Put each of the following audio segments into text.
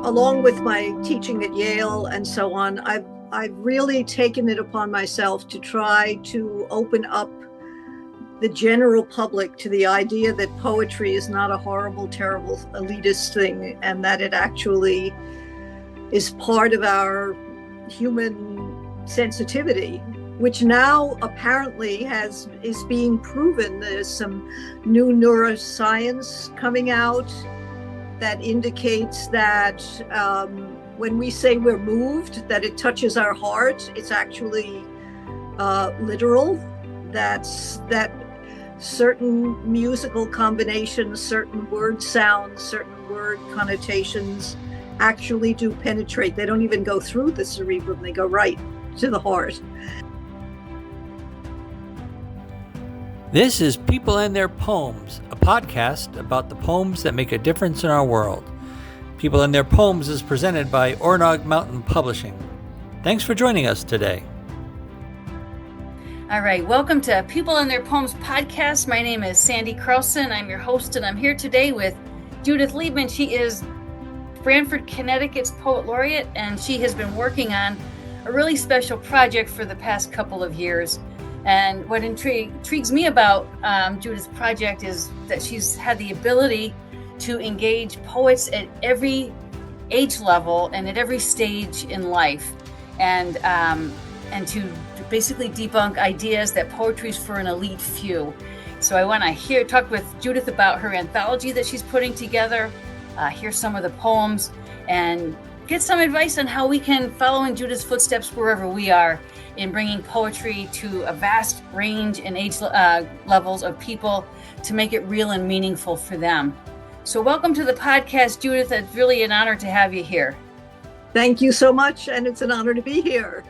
along with my teaching at Yale and so on, I've really taken it upon myself to try to open up the general public to the idea that poetry is not a horrible, terrible, elitist thing, and that it actually is part of our human sensitivity, which now apparently is being proven. There's some new neuroscience coming out that indicates that when we say we're moved, that it touches our heart. It's actually literal. That certain musical combinations, certain word sounds, certain word connotations actually do penetrate. They don't even go through the cerebrum, they go right to the heart. This is People and Their Poems, a podcast about the poems that make a difference in our world. People and Their Poems is presented by Ornog Mountain Publishing. Thanks for joining us today. All right, welcome to People and Their Poems podcast. My name is Sandy Carlson. I'm your host, and I'm here today with Judith Liebmann. She is Brandford, Connecticut's poet laureate, and she has been working on a really special project for the past couple of years. And what intrigues me about Judith's project is that she's had the ability to engage poets at every age level and at every stage in life, and to basically debunk ideas that poetry is for an elite few. So I want to talk with Judith about her anthology that she's putting together, hear some of the poems, and get some advice on how we can follow in Judith's footsteps wherever we are in bringing poetry to a vast range and age levels of people to make it real and meaningful for them. So welcome to the podcast, Judith. It's really an honor to have you here. Thank you so much, and it's an honor to be here.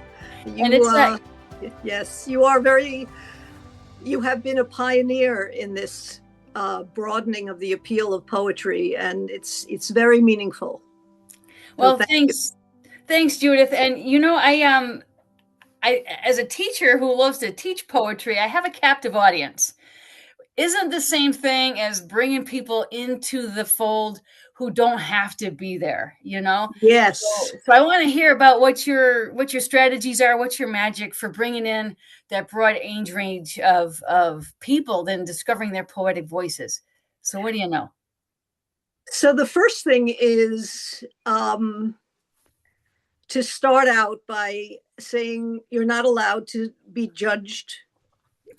Yes, you have been a pioneer in this broadening of the appeal of poetry, and it's very meaningful. Well, thanks, Judith. And I, as a teacher who loves to teach poetry, I have a captive audience. Isn't the same thing as bringing people into the fold who don't have to be there, Yes. So I want to hear about what your strategies are, what's your magic for bringing in that broad age range of people, then discovering their poetic voices. So what do you know? So the first thing is to start out by saying you're not allowed to be judged.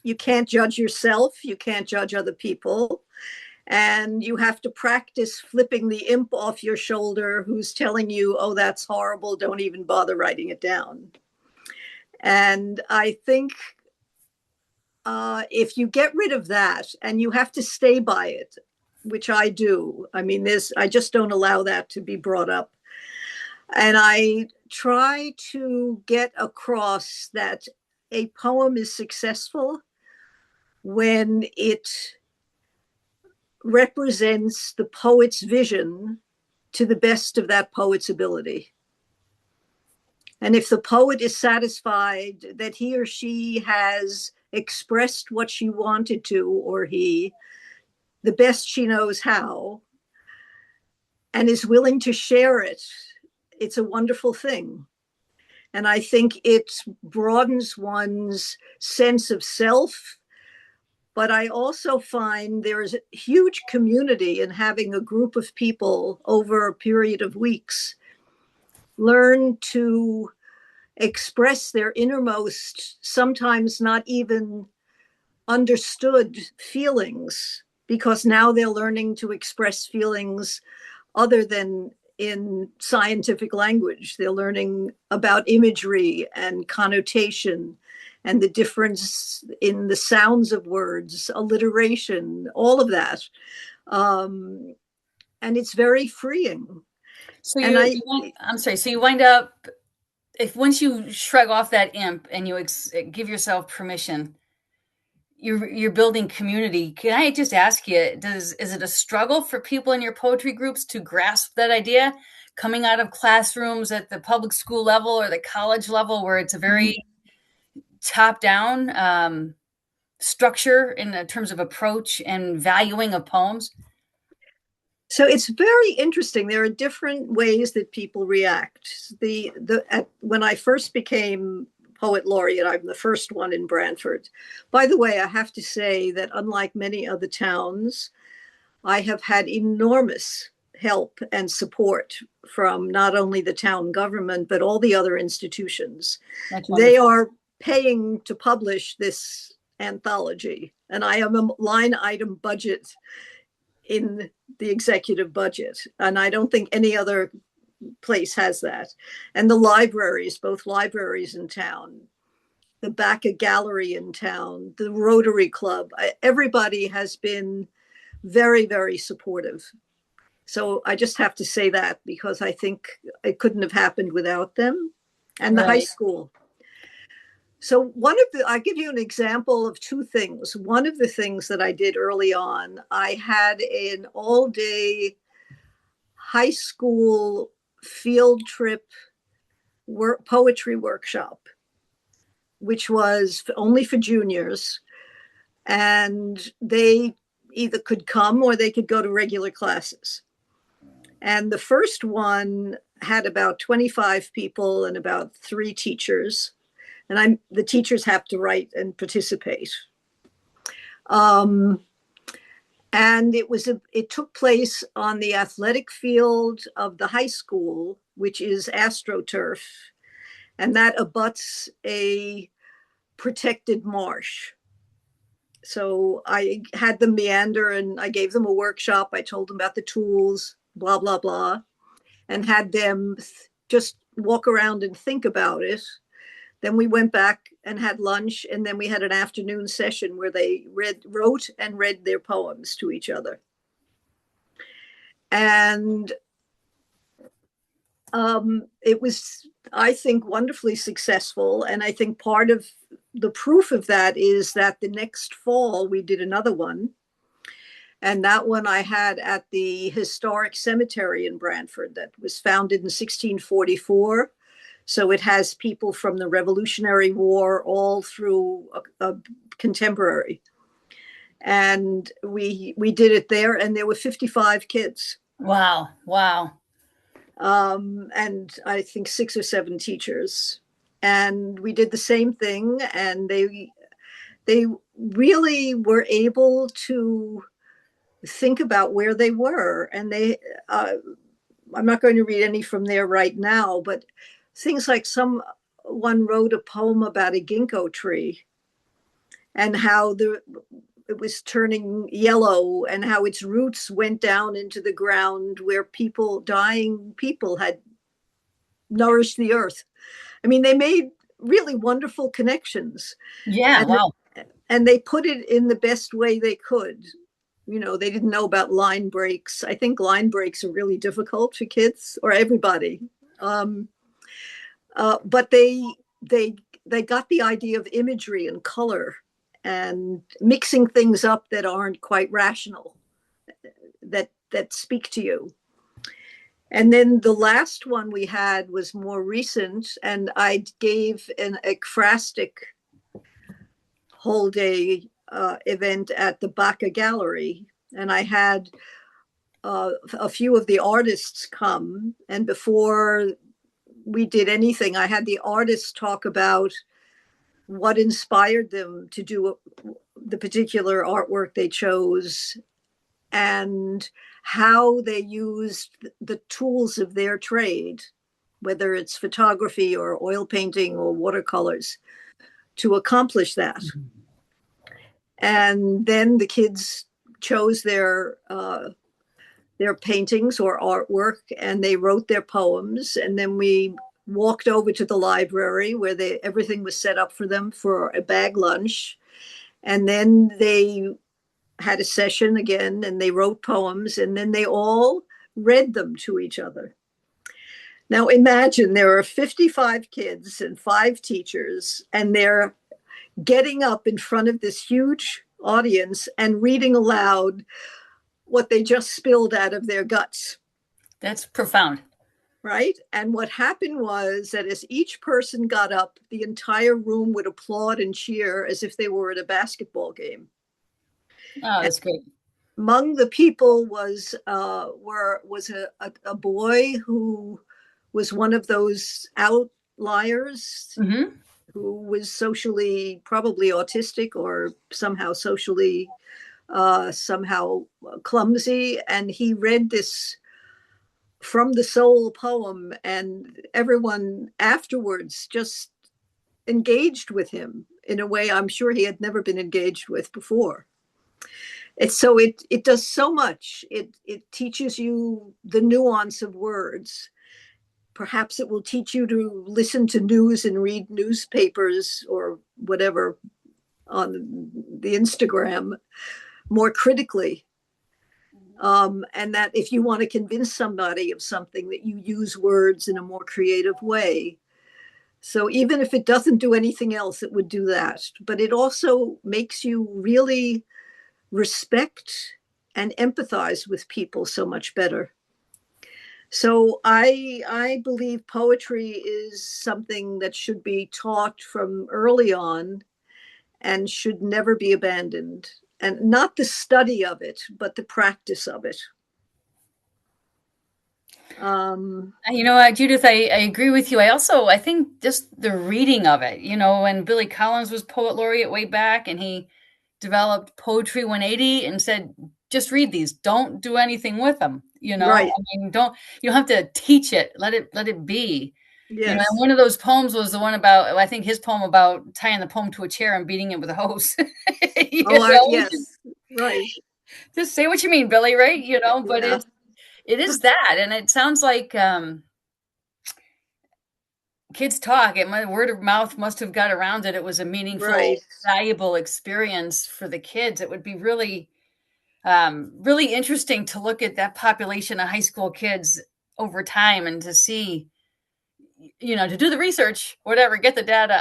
You can't judge yourself. You can't judge other people. And you have to practice flipping the imp off your shoulder who's telling you, oh, that's horrible, don't even bother writing it down. And I think if you get rid of that, and you have to stay by it, which I do. I mean, I just don't allow that to be brought up. And I try to get across that a poem is successful when it represents the poet's vision to the best of that poet's ability. And if the poet is satisfied that he or she has expressed what she wanted to, or he, the best she knows how, and is willing to share it, it's a wonderful thing. And I think it broadens one's sense of self. But I also find there is a huge community in having a group of people over a period of weeks learn to express their innermost, sometimes not even understood feelings, because now they're learning to express feelings other than in scientific language. They're learning about imagery and connotation and the difference in the sounds of words, alliteration, all of that. And it's very freeing. So you wind up, once you shrug off that imp and you give yourself permission, you're building community. Can I just ask you, is it a struggle for people in your poetry groups to grasp that idea, coming out of classrooms at the public school level or the college level, where it's a very top-down structure in terms of approach and valuing of poems? So it's very interesting. There are different ways that people react. When I first became poet laureate, I'm the first one in Brandford. By the way, I have to say that unlike many other towns, I have had enormous help and support from not only the town government, but all the other institutions. They are paying to publish this anthology, and I have a line item budget in the executive budget, and I don't think any other place has that. And the libraries, both libraries in town, the Baca Gallery in town, the Rotary Club, everybody has been very, very supportive. So I just have to say that, because I think it couldn't have happened without them. And the high school. So I'll give you an example of two things. One of the things that I did early on, I had an all-day high school field trip poetry workshop, which was only for juniors. And they either could come or they could go to regular classes. And the first one had about 25 people and about 3 teachers. And the teachers have to write and participate. And it took place on the athletic field of the high school, which is AstroTurf, and that abuts a protected marsh. So I had them meander, and I gave them a workshop. I told them about the tools, blah, blah, blah, and had them just walk around and think about it. Then we went back and had lunch, and then we had an afternoon session where they wrote and read their poems to each other. And it was, I think, wonderfully successful. And I think part of the proof of that is that the next fall we did another one. And that one I had at the historic cemetery in Brandford that was founded in 1644. So it has people from the Revolutionary War all through a contemporary. And we did it there, and there were 55 kids. Wow. And I think 6 or 7 teachers. And we did the same thing, and they really were able to think about where they were. And I'm not going to read any from there right now, but things like someone wrote a poem about a ginkgo tree and how it was turning yellow and how its roots went down into the ground where dying people had nourished the earth. I mean, they made really wonderful connections. Yeah, wow. And they put it in the best way they could. You know, they didn't know about line breaks. I think line breaks are really difficult for kids or everybody. But they got the idea of imagery and color and mixing things up that aren't quite rational, that speak to you. And then the last one we had was more recent, and I gave an ekphrastic whole day event at the Baca Gallery, and I had a few of the artists come, and before we did anything, I had the artists talk about what inspired them to do the particular artwork they chose and how they used the tools of their trade, whether it's photography or oil painting or watercolors, to accomplish that. Mm-hmm. And then the kids chose their paintings or artwork, and they wrote their poems. And then we walked over to the library where everything was set up for them for a bag lunch. And then they had a session again, and they wrote poems, and then they all read them to each other. Now imagine there are 55 kids and 5 teachers, and they're getting up in front of this huge audience and reading aloud what they just spilled out of their guts. That's profound. Right? And what happened was that as each person got up, the entire room would applaud and cheer as if they were at a basketball game. Oh, that's great. Among the people was a boy who was one of those outliers, Mm-hmm. who was socially probably autistic or somehow clumsy, and he read this from the soul poem, and everyone afterwards just engaged with him in a way I'm sure he had never been engaged with before. It does so much. It teaches you the nuance of words. Perhaps it will teach you to listen to news and read newspapers or whatever on the Instagram more critically. And that if you want to convince somebody of something, that you use words in a more creative way. So even if it doesn't do anything else, it would do that. But it also makes you really respect and empathize with people so much better. So I believe poetry is something that should be taught from early on and should never be abandoned. And not the study of it, but the practice of it. Judith, I agree with you. I think just the reading of it, when Billy Collins was poet laureate way back, and he developed Poetry 180 and said, just read these, don't do anything with them. Right. You don't have to teach it. Let it be. Yes. And one of those poems was the one about, I think his poem about tying the poem to a chair and beating it with a hose. Yes. Right. Just say what you mean, Billy, right? But Yeah. it is that. And it sounds like kids talk. Word of mouth must have got around it. It was a meaningful, right, valuable experience for the kids. It would be really, really interesting to look at that population of high school kids over time and to see, to do the research, whatever, get the data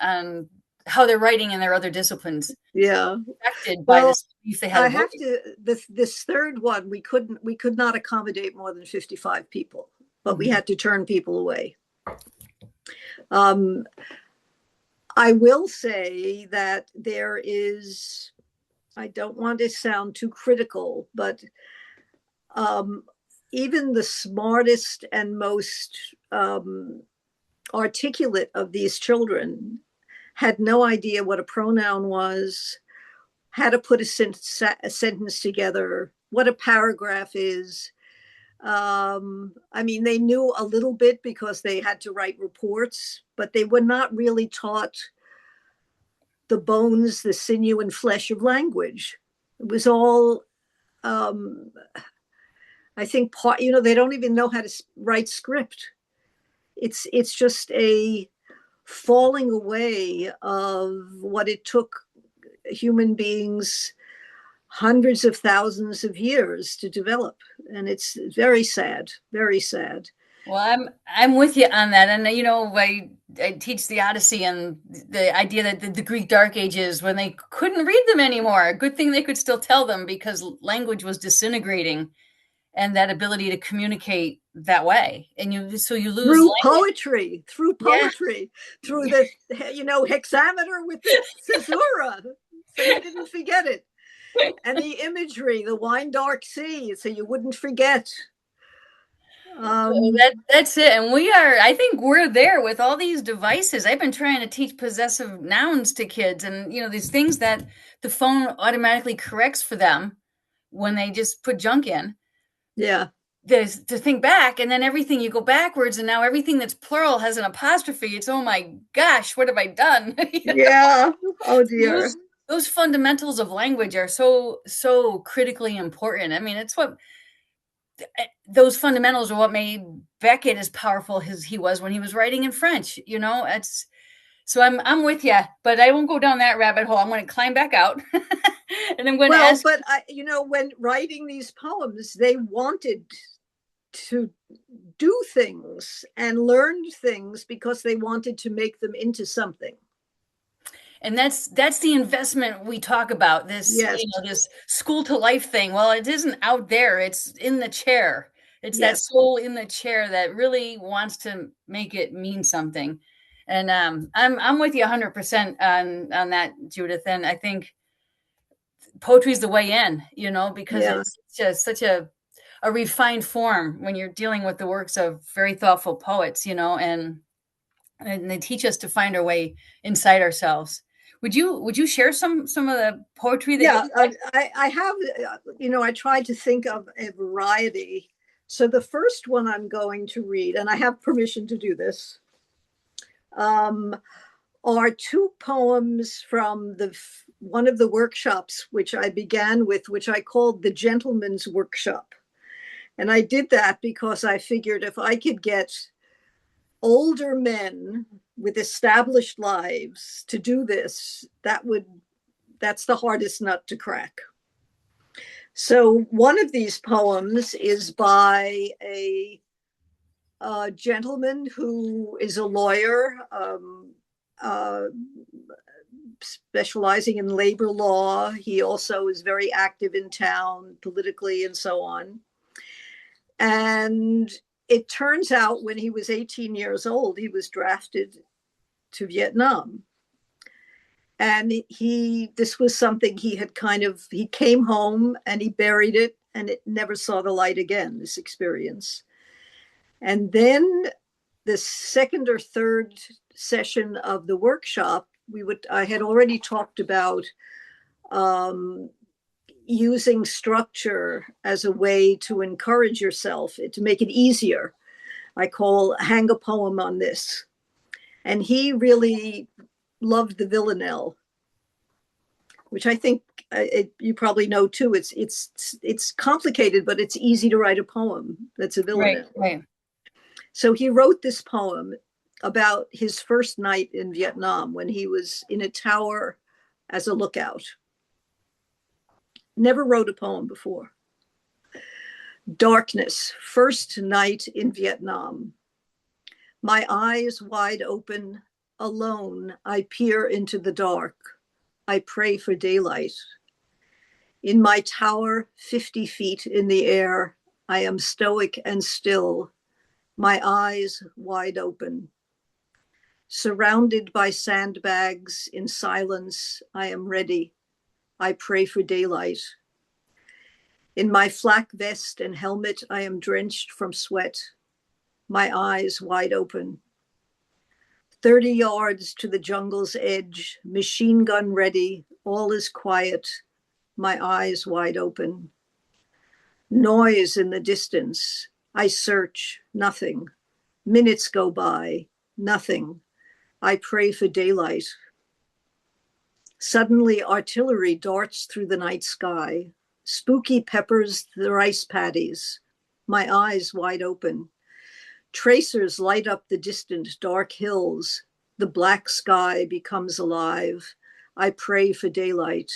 on how they're writing in their other disciplines. Yeah. Affected by this belief they had. I have to, this third one, we could not accommodate more than 55 people, but we had to turn people away. I will say that there is, I don't want to sound too critical, but even the smartest and most articulate of these children had no idea what a pronoun was, how to put a sentence together, what a paragraph is. I mean, they knew a little bit because they had to write reports, but they were not really taught the bones, the sinew and flesh of language. It was all, I think, they don't even know how to write script. It's just a falling away of what it took human beings hundreds of thousands of years to develop, and it's very sad, very sad. Well, I'm with you on that, and I teach the Odyssey and the idea that the Greek Dark Ages, when they couldn't read them anymore, good thing they could still tell them because language was disintegrating, and that ability to communicate that way, and you lose through poetry, through the hexameter with the caesura, so you didn't forget it. And the imagery, the wine dark sea, so you wouldn't forget. That's it. And I think we're there with all these devices. I've been trying to teach possessive nouns to kids, and these things that the phone automatically corrects for them when they just put junk in. Yeah. To think back, and then everything, you go backwards, and now everything that's plural has an apostrophe. It's, oh my gosh, what have I done? Yeah. Oh dear. Those fundamentals of language are so critically important. I mean, it's what those fundamentals are what made Beckett as powerful as he was when he was writing in French. It's so I'm with you, but I won't go down that rabbit hole. I'm going to climb back out, and I'm going to ask. But when writing these poems, they wanted to do things and learned things because they wanted to make them into something. And that's the investment we talk about, this, yes. This school to life thing. Well, it isn't out there. It's in the chair. It's yes. That soul in the chair that really wants to make it mean something. And I'm with you 100% on that, Judith. And I think poetry is the way in, because Yeah. it's just such a refined form when you're dealing with the works of very thoughtful poets, and they teach us to find our way inside ourselves. Would you share some of the poetry that Yeah, you like? I have, I tried to think of a variety. So the first one I'm going to read, and I have permission to do this, um, are two poems from one of the workshops which I began with, which I called the Gentleman's Workshop. And I did that because I figured if I could get older men with established lives to do this, that's the hardest nut to crack. So one of these poems is by a gentleman who is a lawyer, uh, specializing in labor law. He also is very active in town politically and so on. And it turns out when he was 18 years old, he was drafted to Vietnam. And this was something he came home and he buried it, and it never saw the light again, this experience. And then the second or third session of the workshop, I had already talked about using structure as a way to encourage yourself, to make it easier. I call hang a poem on this. And he really loved the villanelle, which I think you probably know too. It's complicated, but it's easy to write a poem that's a villanelle. Right. So he wrote this poem about his first night in Vietnam when he was in a tower as a lookout. Never wrote a poem before. Darkness, first night in Vietnam. My eyes wide open, alone, I peer into the dark. I pray for daylight. In my tower, 50 feet in the air, I am stoic and still, my eyes wide open. Surrounded by sandbags, in silence, I am ready. I pray for daylight. In my flak vest and helmet, I am drenched from sweat, my eyes wide open. 30 yards to the jungle's edge, machine gun ready, all is quiet, my eyes wide open. Noise in the distance, I search, nothing. Minutes go by, nothing. I pray for daylight. Suddenly, artillery darts through the night sky. Spooky peppers the rice paddies, my eyes wide open. Tracers light up the distant dark hills. The black sky becomes alive. I pray for daylight.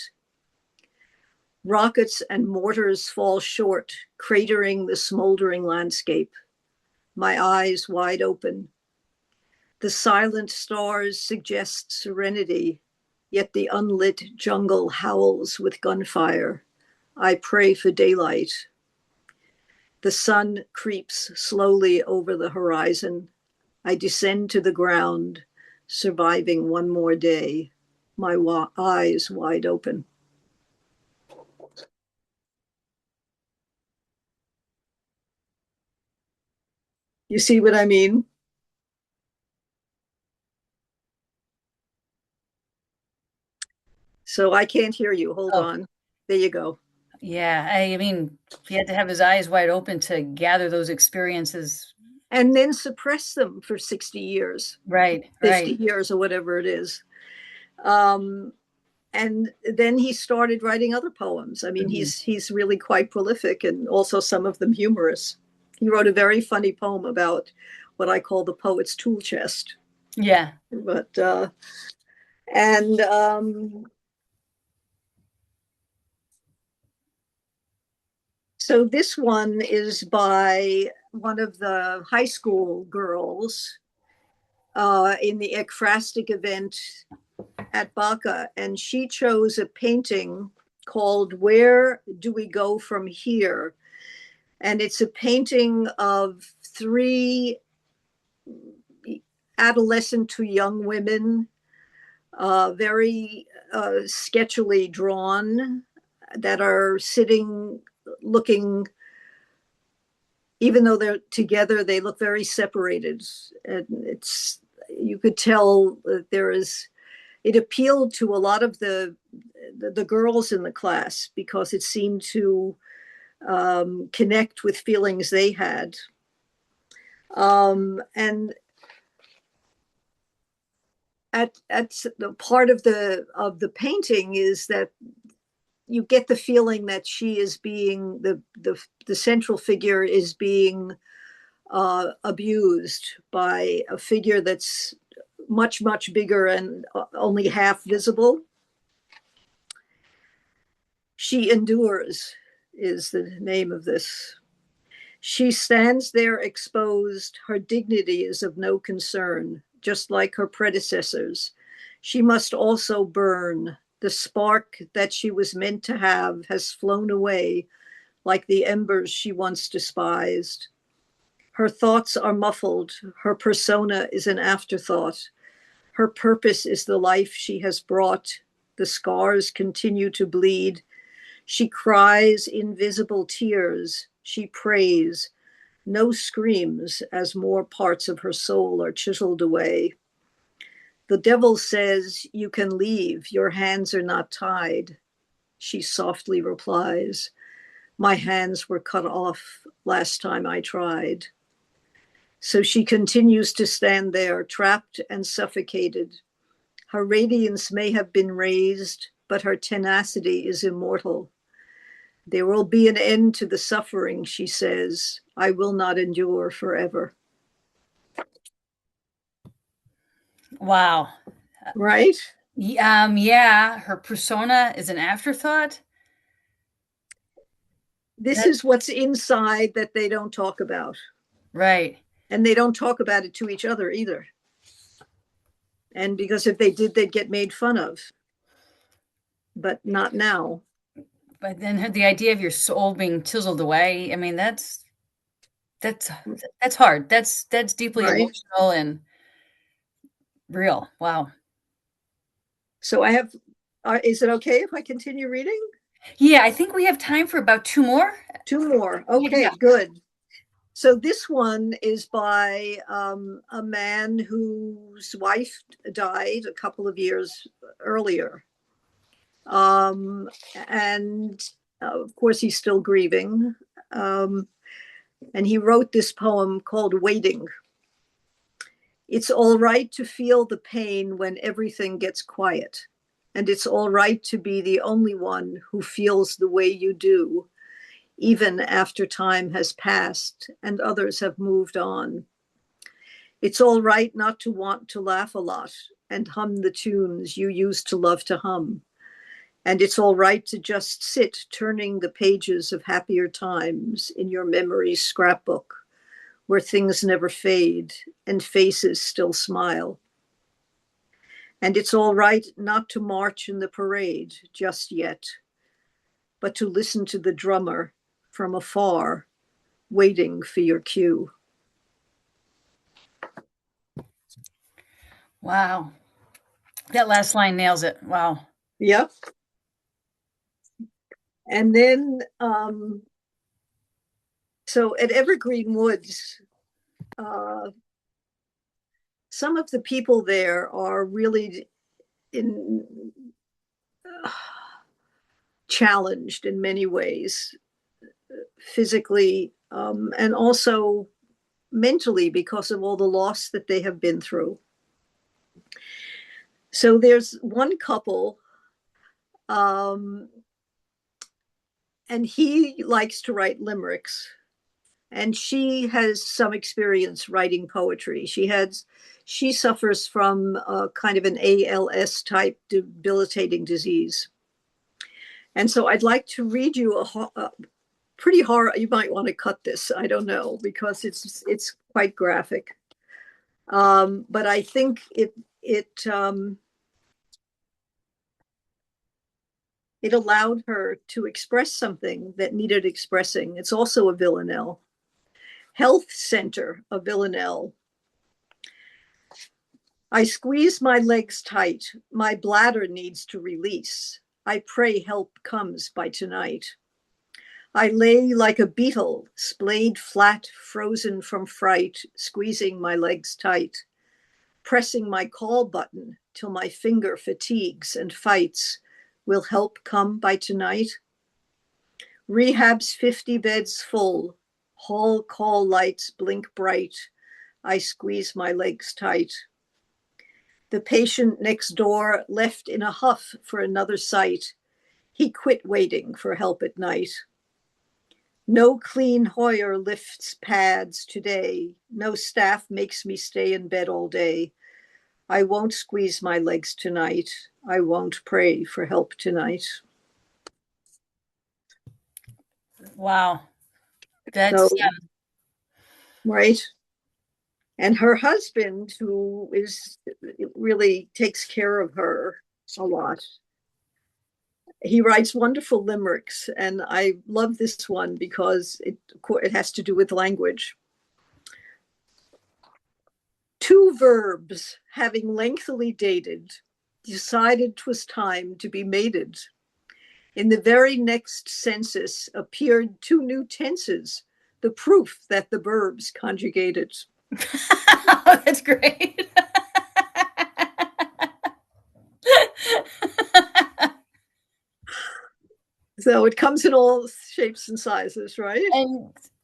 Rockets and mortars fall short, cratering the smoldering landscape. My eyes wide open. The silent stars suggest serenity, yet the unlit jungle howls with gunfire. I pray for daylight. The sun creeps slowly over the horizon. I descend to the ground, surviving one more day, my eyes wide open. You see what I mean? So I can't hear you. Hold on. There you go. Yeah, I mean, he had to have his eyes wide open to gather those experiences. And then suppress them for 60 years. Right. 50 years or whatever it is. And then he started writing other poems. I mean, he's really quite prolific, and also some of them humorous. He wrote a very funny poem about what I call the poet's tool chest. Yeah. But so this one is by one of the high school girls in the ekphrastic event at Baca, and she chose a painting called Where Do We Go From Here? And it's a painting of three adolescent to young women, very sketchily drawn. that are sitting, looking, even though they're together, they look very separated. And you could tell that it appealed to a lot of the girls in the class because it seemed to connect with feelings they had. And at the part of the painting is that you get the feeling that she is being the central figure is being abused by a figure that's much, much bigger and only half visible. She Endures is the name of this. She stands there exposed. Her dignity is of no concern, just like her predecessors. She must also burn. The spark that she was meant to have has flown away, like the embers she once despised. Her thoughts are muffled. Her persona is an afterthought. Her purpose is the life she has brought. The scars continue to bleed. She cries invisible tears. She prays. No screams, as more parts of her soul are chiseled away. The devil says, "You can leave. Your hands are not tied." She softly replies, "My hands were cut off last time I tried." So she continues to stand there, trapped and suffocated. Her radiance may have been raised, but her tenacity is immortal. There will be an end to the suffering, she says. I will not endure forever. Wow. Right? Yeah, her persona is an afterthought. This is what's inside that they don't talk about. Right. And they don't talk about it to each other either. And because if they did, they'd get made fun of. But not now. But then the idea of your soul being chiseled away, I mean, that's hard. That's deeply right? Emotional and real. Wow. So I have, is it okay if I continue reading? Yeah, I think we have time for about two more. Two more. Okay, yeah. Good. So this one is by a man whose wife died a couple of years earlier. And of course, he's still grieving. And he wrote this poem called Waiting. It's all right to feel the pain when everything gets quiet. And it's all right to be the only one who feels the way you do, even after time has passed and others have moved on. It's all right not to want to laugh a lot and hum the tunes you used to love to hum. And it's all right to just sit turning the pages of happier times in your memory's scrapbook, where things never fade and faces still smile. And it's all right not to march in the parade just yet, but to listen to the drummer from afar, waiting for your cue. Wow. That last line nails it. Wow. Yep. And then, so at Evergreen Woods, some of the people there are really challenged in many ways, physically and also mentally, because of all the loss that they have been through. So there's one couple, and he likes to write limericks, and she has some experience writing poetry. She suffers from kind of an ALS type debilitating disease. And so I'd like to read you a pretty horror. You might want to cut this, I don't know, because it's quite graphic. But I think it allowed her to express something that needed expressing. It's also a villanelle. Health Center, a villanelle. I squeeze my legs tight. My bladder needs to release. I pray help comes by tonight. I lay like a beetle, splayed flat, frozen from fright, squeezing my legs tight, pressing my call button till my finger fatigues and fights. Will help come by tonight? Rehab's 50 beds full, hall call lights blink bright. I squeeze my legs tight. The patient next door left in a huff for another site. He quit waiting for help at night. No clean Hoyer lifts pads today. No staff makes me stay in bed all day. I won't squeeze my legs tonight. I won't pray for help tonight. Wow. That's So, right. And her husband, who really takes care of her a lot, he writes wonderful limericks, and I love this one because it has to do with language. Two verbs, having lengthily dated, decided 'twas time to be mated. In the very next census appeared two new tenses, the proof that the verbs conjugated. That's great. So it comes in all shapes and sizes, right?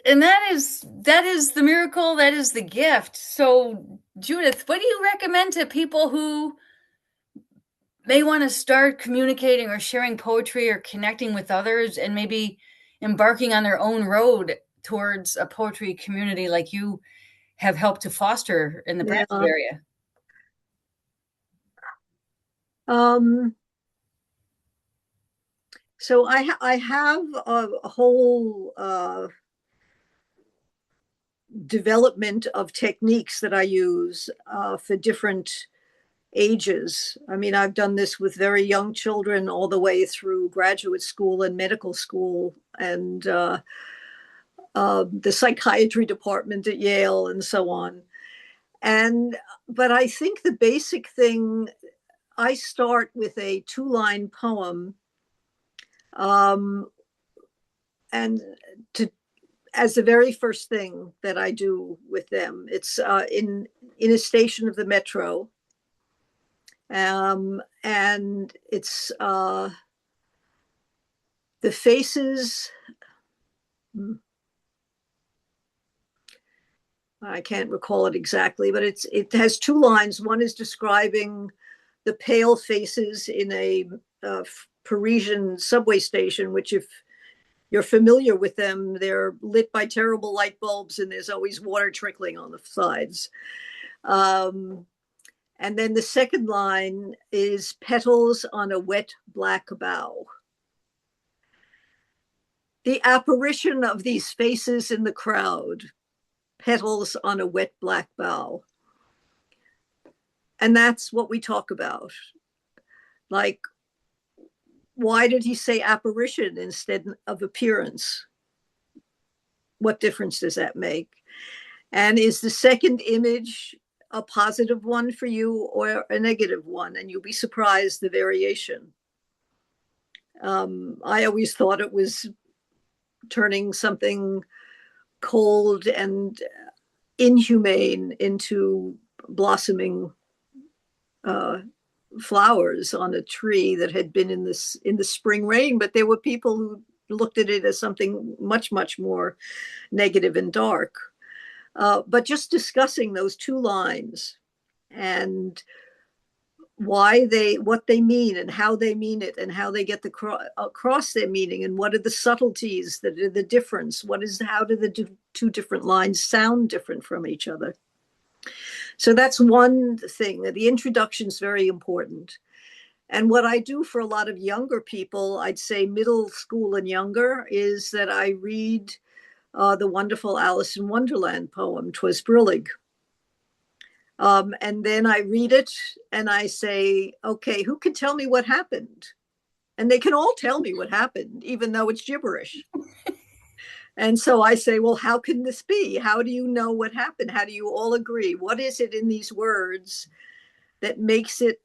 And that is the miracle, that is the gift. So Judith, what do you recommend to people who may want to start communicating or sharing poetry or connecting with others and maybe embarking on their own road towards a poetry community like you have helped to foster in the Brandford area? So I have a whole development of techniques that I use for different ages. I mean, I've done this with very young children all the way through graduate school and medical school, and the psychiatry department at Yale and so on. But I think the basic thing, I start with a 2-line poem, and as the very first thing that I do with them. It's in a station of the metro, and it's the faces. I can't recall it exactly, but it has 2 lines. One is describing the pale faces in a Parisian subway station, which, if you're familiar with them, they're lit by terrible light bulbs and there's always water trickling on the sides. And then the second line is petals on a wet black bough. The apparition of these faces in the crowd, petals on a wet black bough. And that's what we talk about. Like, why did he say apparition instead of appearance? What difference does that make? And is the second image a positive one for you or a negative one? And you'll be surprised the variation. I always thought it was turning something cold and inhumane into blossoming flowers on a tree that had been in the spring rain. But there were people who looked at it as something much, much more negative and dark. But just discussing those 2 lines and what they mean and how they mean it and how they get across their meaning, and what are the subtleties that are the difference, how do the 2 different lines sound different from each other. So that's one thing. The introduction is very important. And what I do for a lot of younger people, I'd say middle school and younger, is that I read the wonderful Alice in Wonderland poem, "'Twas Brillig." And then I read it and I say, okay, who can tell me what happened? And they can all tell me what happened, even though it's gibberish. And so I say, well, how can this be? How do you know what happened? How do you all agree? What is it in these words that makes it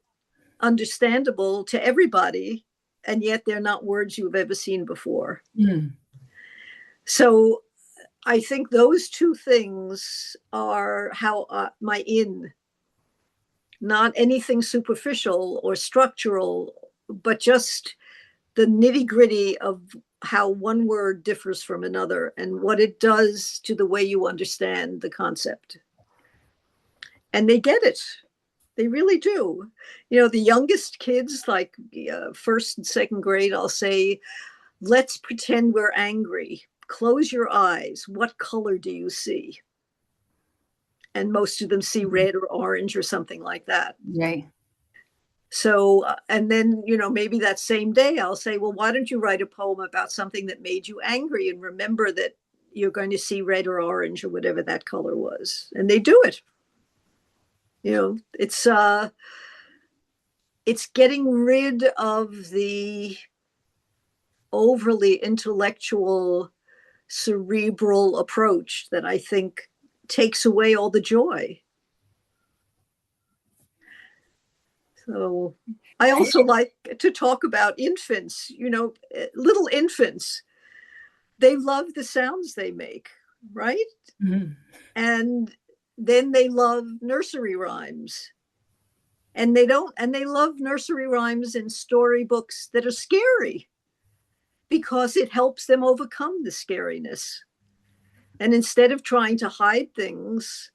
understandable to everybody and yet they're not words you've ever seen before. Mm. So I think those two things are how my in, not anything superficial or structural, but just the nitty gritty of how one word differs from another and what it does to the way you understand the concept. And they get it. They really do. You know, the youngest kids, like first and second grade, I'll say, let's pretend we're angry. Close your eyes. What color do you see? And most of them see red or orange or something like that. Right. So, and then, you know, maybe that same day I'll say, well, why don't you write a poem about something that made you angry, and remember that you're going to see red or orange or whatever that color was. And they do it. You know, it's getting rid of the overly intellectual, cerebral approach that I think takes away all the joy. So I also like to talk about infants, you know, little infants. They love the sounds they make, right? Mm-hmm. And then they love nursery rhymes. And they love nursery rhymes and storybooks that are scary because it helps them overcome the scariness. And instead of trying to hide things,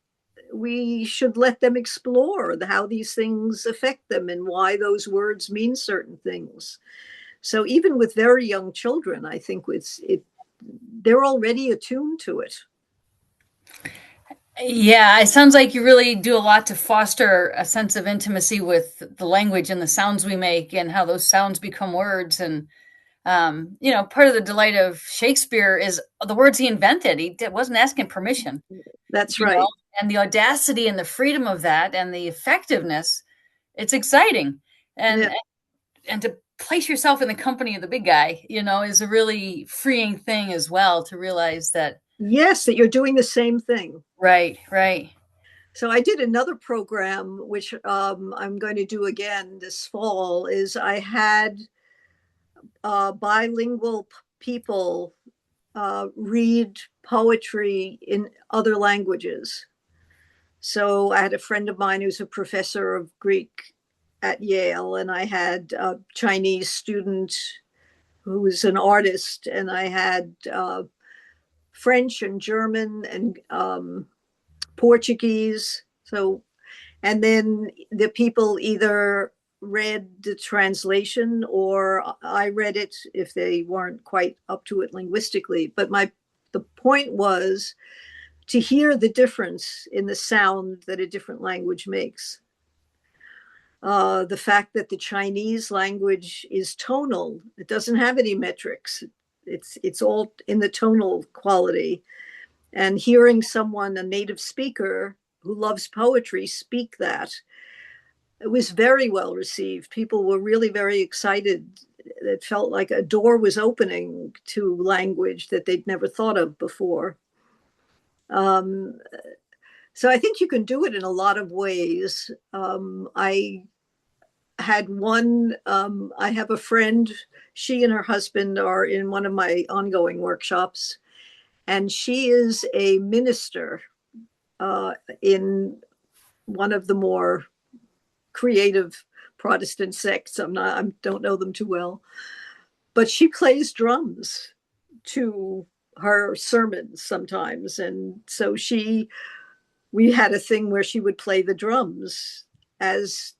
we should let them explore how these things affect them and why those words mean certain things. So even with very young children, I think they're already attuned to it. Yeah, it sounds like you really do a lot to foster a sense of intimacy with the language and the sounds we make and how those sounds become words. And, you know, part of the delight of Shakespeare is the words he invented. He wasn't asking permission. That's right. Know? And the audacity and the freedom of that and the effectiveness, it's exciting. And to place yourself in the company of the big guy, you know, is a really freeing thing as well, to realize that. Yes, that you're doing the same thing. Right, right. So I did another program, which I'm going to do again this fall, is I had bilingual people read poetry in other languages. So I had a friend of mine who's a professor of Greek at Yale, and I had a Chinese student who was an artist, and I had French and German and Portuguese. So, and then the people either read the translation or I read it if they weren't quite up to it linguistically. But the point was to hear the difference in the sound that a different language makes. The fact that the Chinese language is tonal, it doesn't have any metrics. It's all in the tonal quality. And hearing someone, a native speaker who loves poetry, speak that, it was very well received. People were really very excited. It felt like a door was opening to language that they'd never thought of before. So I think you can do it in a lot of ways. I had one, I have a friend, she and her husband are in one of my ongoing workshops, and she is a minister in one of the more creative Protestant sects. I don't know them too well, but she plays drums to her sermons sometimes. And so we had a thing where she would play the drums as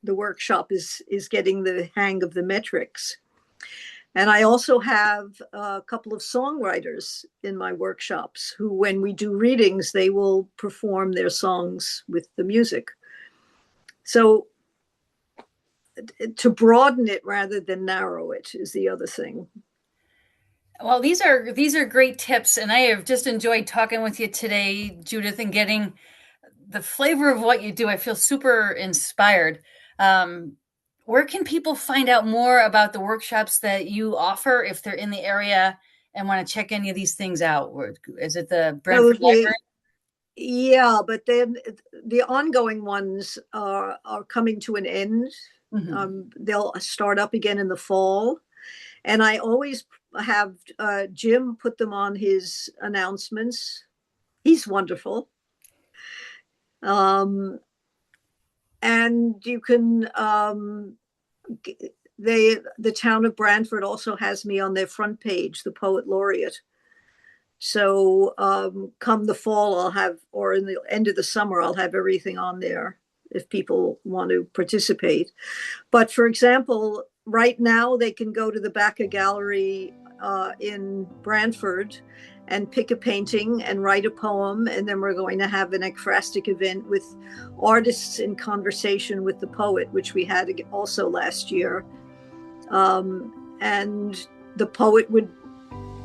the workshop is getting the hang of the metrics. And I also have a couple of songwriters in my workshops who, when we do readings, they will perform their songs with the music. So to broaden it rather than narrow it is the other thing. Well, these are great tips, and I have just enjoyed talking with you today, Judith, and getting the flavor of what you do. I feel super inspired. Where can people find out more about the workshops that you offer if they're in the area and want to check any of these things out? Is it the Brandford Library? Yeah, but then the ongoing ones are coming to an end. They'll start up again in the fall. And I always have Jim put them on his announcements. He's wonderful. And you can, the town of Brandford also has me on their front page, the poet laureate. So come the fall, I'll have, or in the end of the summer, I'll have everything on there if people want to participate. But for example, right now they can go to the Baca Gallery in Brandford and pick a painting and write a poem. And then we're going to have an ekphrastic event with artists in conversation with the poet, which we had also last year. And the poet would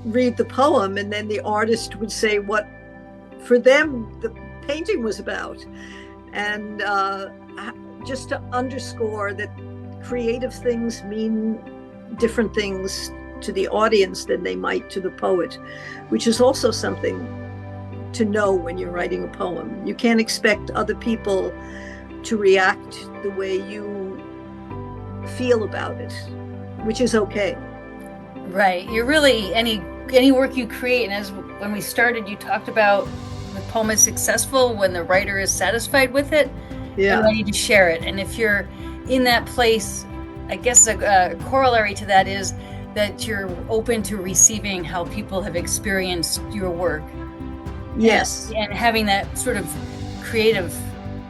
read the poem, and then the artist would say what, for them, the painting was about. And just to underscore that creative things mean different things to the audience than they might to the poet, which is also something to know when you're writing a poem. You can't expect other people to react the way you feel about it, which is okay. Right. You're really, any work you create, and as when we started, you talked about the poem is successful when the writer is satisfied with it and ready to share it. And if you're in that place, I guess a corollary to that is that you're open to receiving how people have experienced your work. Yes. And having that sort of creative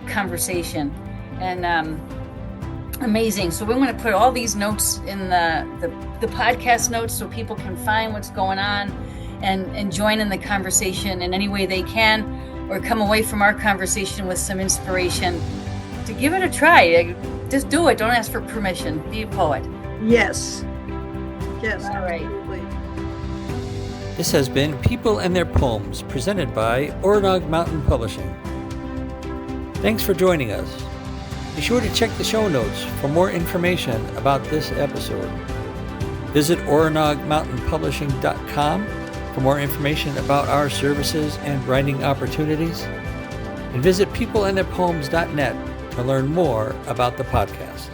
conversation. And amazing. So we want to put all these notes in the podcast notes so people can find what's going on and join in the conversation in any way they can, or come away from our conversation with some inspiration to give it a try. Just do it. Don't ask for permission. Be a poet. Yes. Yes. All right. Absolutely. This has been People and Their Poems, presented by Oronog Mountain Publishing. Thanks for joining us. Be sure to check the show notes for more information about this episode. Visit oronogmountainpublishing.com for more information about our services and writing opportunities. And visit peopleandtheirpoems.net to learn more about the podcast.